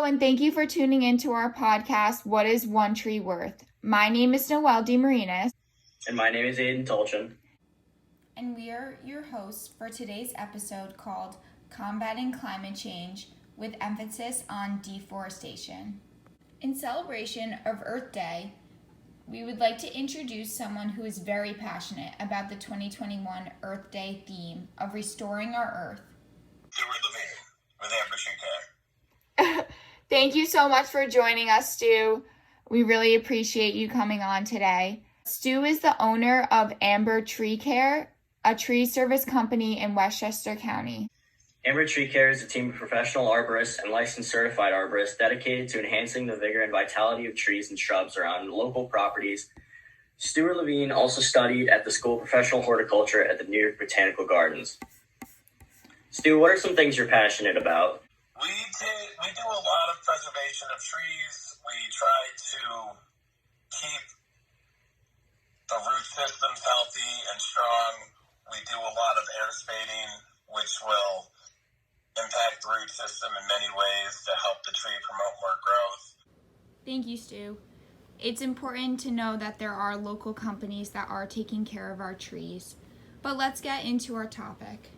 Hello, and thank you for tuning into our podcast, What is One Tree Worth? My name is Noelle DeMarinis. And my name is Aiden Tolchin. And we are your hosts for today's episode called Combating Climate Change, with emphasis on deforestation. In celebration of Earth Day, we would like to introduce someone who is very passionate about the 2021 Earth Day theme of restoring our Earth. Stuart Levine with Amber Tree Care. Thank you so much for joining us, Stu. We really appreciate you coming on today. Stu is the owner of Amber Tree Care, a tree service company in Westchester County. Amber Tree Care is a team of professional arborists and licensed certified arborists dedicated to enhancing the vigor and vitality of trees and shrubs around local properties. Stuart Levine also studied at the School of Professional Horticulture at the New York Botanical Gardens. Stu, what are some things you're passionate about? We do a lot of preservation of trees. We try to keep the root systems healthy and strong. We do a lot of air spading, which will impact the root system in many ways to help the tree promote more growth. Thank you, Stu. It's important to know that there are local companies that are taking care of our trees. But let's get into our topic.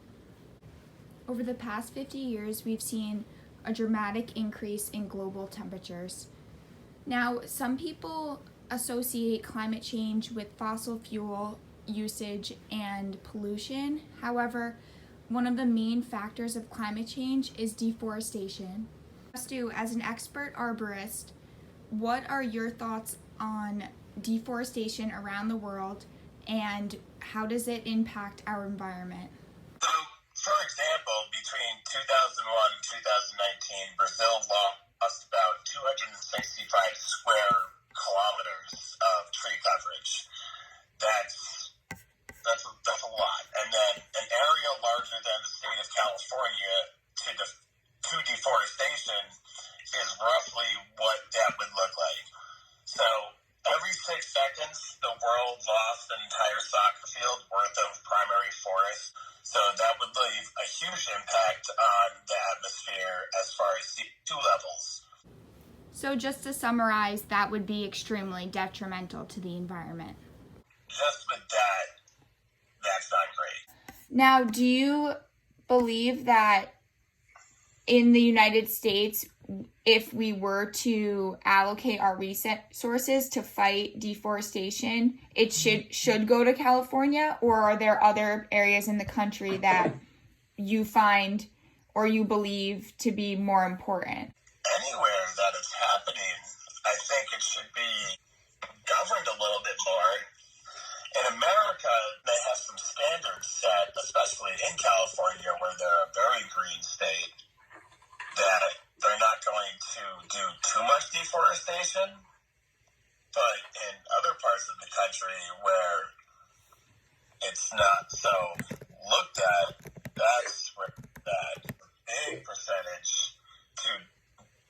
Over the past 50 years, we've seen a dramatic increase in global temperatures. Now, some people associate climate change with fossil fuel usage and pollution. However, one of the main factors of climate change is deforestation. Stu, as an expert arborist, what are your thoughts on deforestation around the world and how does it impact our environment? So, for example, between 2001 and 2019, Brazil lost about 265 square kilometers of tree coverage. That's a lot. And then an area larger than the state of California to deforestation is roughly what that would look like. So every 6 seconds, the world lost an entire soccer field worth of primary forest. So that would leave a huge impact on the atmosphere as far as CO2 levels. So just to summarize, that would be extremely detrimental to the environment. Just with that, that's not great. Now, do you believe that in the United States, if we were to allocate our resources to fight deforestation, it should go to California, or are there other areas in the country that you find or you believe to be more important? Anywhere that is happening, I think it should be governed a little bit more. In America, they have some standards set, especially in California, where they're a very green state, that they're not going to do too much deforestation. But in other parts of the country where it's not so looked at, that's where that big percentage to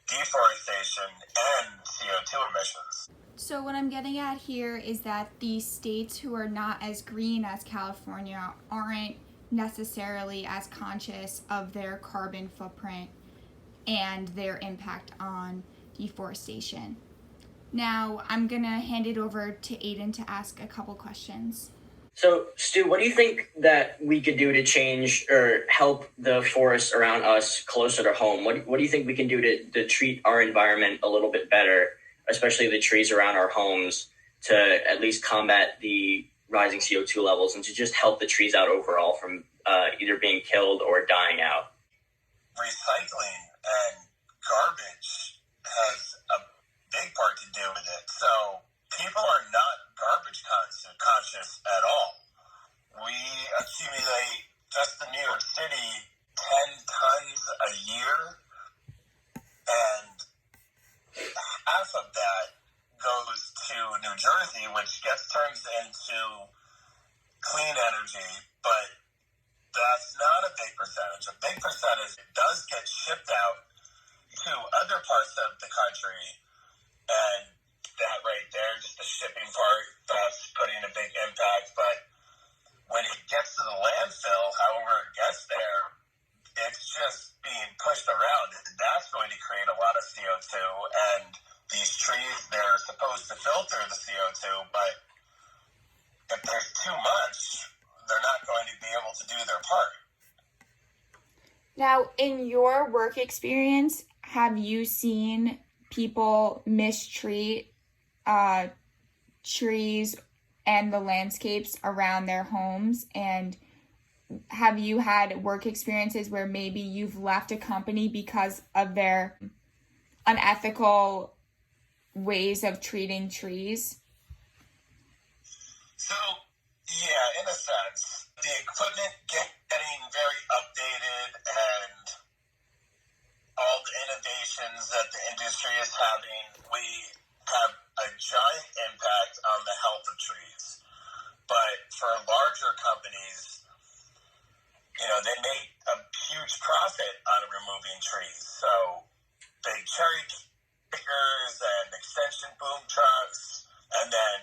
deforestation and CO2 emissions. So what I'm getting at here is that the states who are not as green as California aren't necessarily as conscious of their carbon footprint and their impact on deforestation. Now, I'm going to hand it over to Aiden to ask a couple questions. So, Stu, what do you think that we could do to change or help the forests around us closer to home? What do you think we can do to treat our environment a little bit better, especially the trees around our homes, to at least combat the rising CO2 levels and to just help the trees out overall from either being killed or dying out? Recycling and garbage has a big part to do with it. So people are not garbage conscious at all. We accumulate, just in New York City, 10 tons a year, and half of that goes to New Jersey, which turns into clean energy, but that's not a big percentage. A big percentage does get shipped out to other parts of the country, and that right there, just the shipping part, that's putting a big impact. But when it gets to the landfill, however it gets there, it's just being pushed around, and that's going to create a lot of CO2 CO2, and these trees, they're supposed to filter the CO2, but if there's too much, they're not going to be able to do their part. Now, in your work experience, have you seen people mistreat trees and the landscapes around their homes? And have you had work experiences where maybe you've left a company because of their unethical ways of treating trees? So, yeah, in a sense, the equipment getting very updated and all the innovations that the industry is having, we have a giant impact on the health of trees. But for larger companies, they make a huge profit on removing trees. So big cherry pickers and extension boom trucks, and then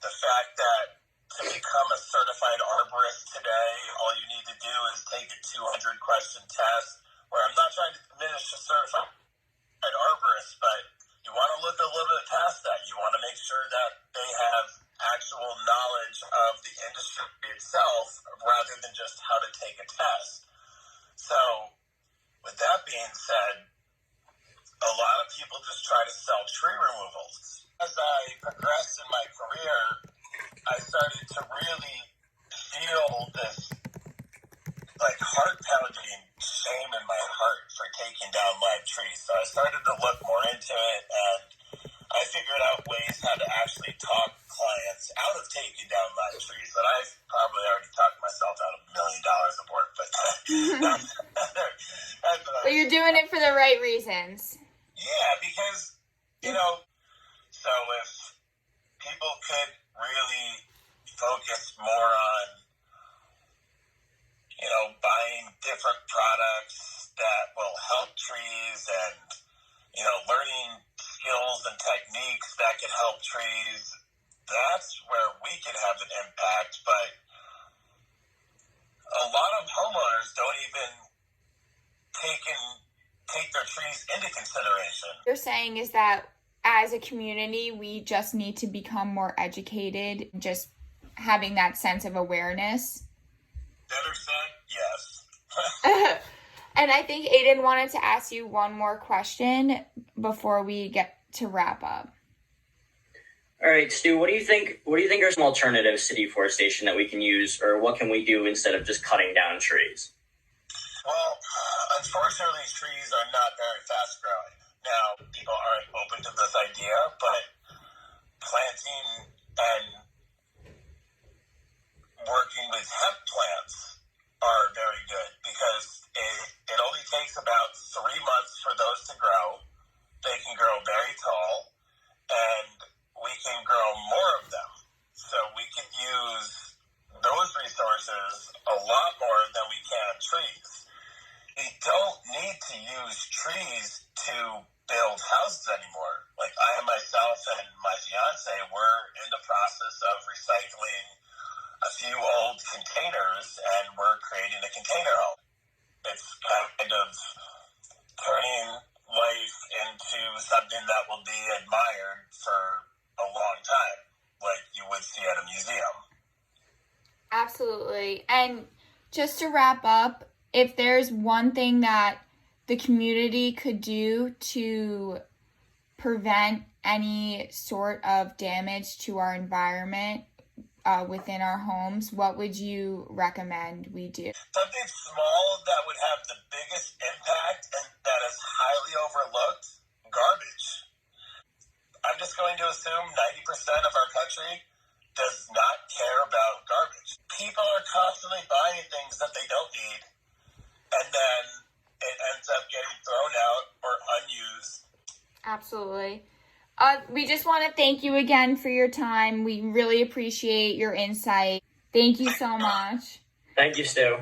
the fact that to become a certified arborist today, all you need to do is take a 200-question test, where I'm not trying to diminish a certified arborist, but you want to look a little bit past that. You want to make sure that they have actual knowledge of the industry itself rather than just how to take a test. So, with that being said, a lot of people just try to sell tree removals. As I progressed in my career, I started to really feel this heart-pounding shame in my heart for taking down live trees. So I started to look more into it, and I figured out ways how to actually talk clients out of taking down live trees. But I've probably already talked myself out of $1 million of work. But But you're doing it for the right reasons. Yeah, because, so if people could really focus more on, buying different products that will help trees and, learning skills and techniques that can help trees, that's where we can have an impact. But a lot of homeowners don't even take their trees into consideration. What you're saying is that as a community, we just need to become more educated, just having that sense of awareness. Better said, yes. And I think Aiden wanted to ask you one more question before we get to wrap up. All right, Stu, what do you think are some alternatives to deforestation that we can use, or what can we do instead of just cutting down trees? Well, unfortunately, trees are not very fast growing. Now, people aren't open to this idea, but planting and working with hemp plants are very good, because it only takes about 3 months for those to grow. They can grow very tall, and we can grow more of them. So we can use those resources a lot more than we can trees. We don't need to use trees to build houses anymore. Like, I myself and my fiance, we're in the process of recycling a few old containers, and we're creating a container home. It's kind of turning life into something that will be admired for a long time, like you would see at a museum. Absolutely. And just to wrap up, if there's one thing that the community could do to prevent any sort of damage to our environment within our homes, what would you recommend we do? Something small that would have the biggest impact and that is highly overlooked: garbage. I'm just going to assume 90% of our country does not care about garbage. People are constantly buying things that they don't need, and then it ends up getting thrown out or unused. Absolutely. We just want to thank you again for your time. We really appreciate your insight. Thank you so much. Thank you, Stu.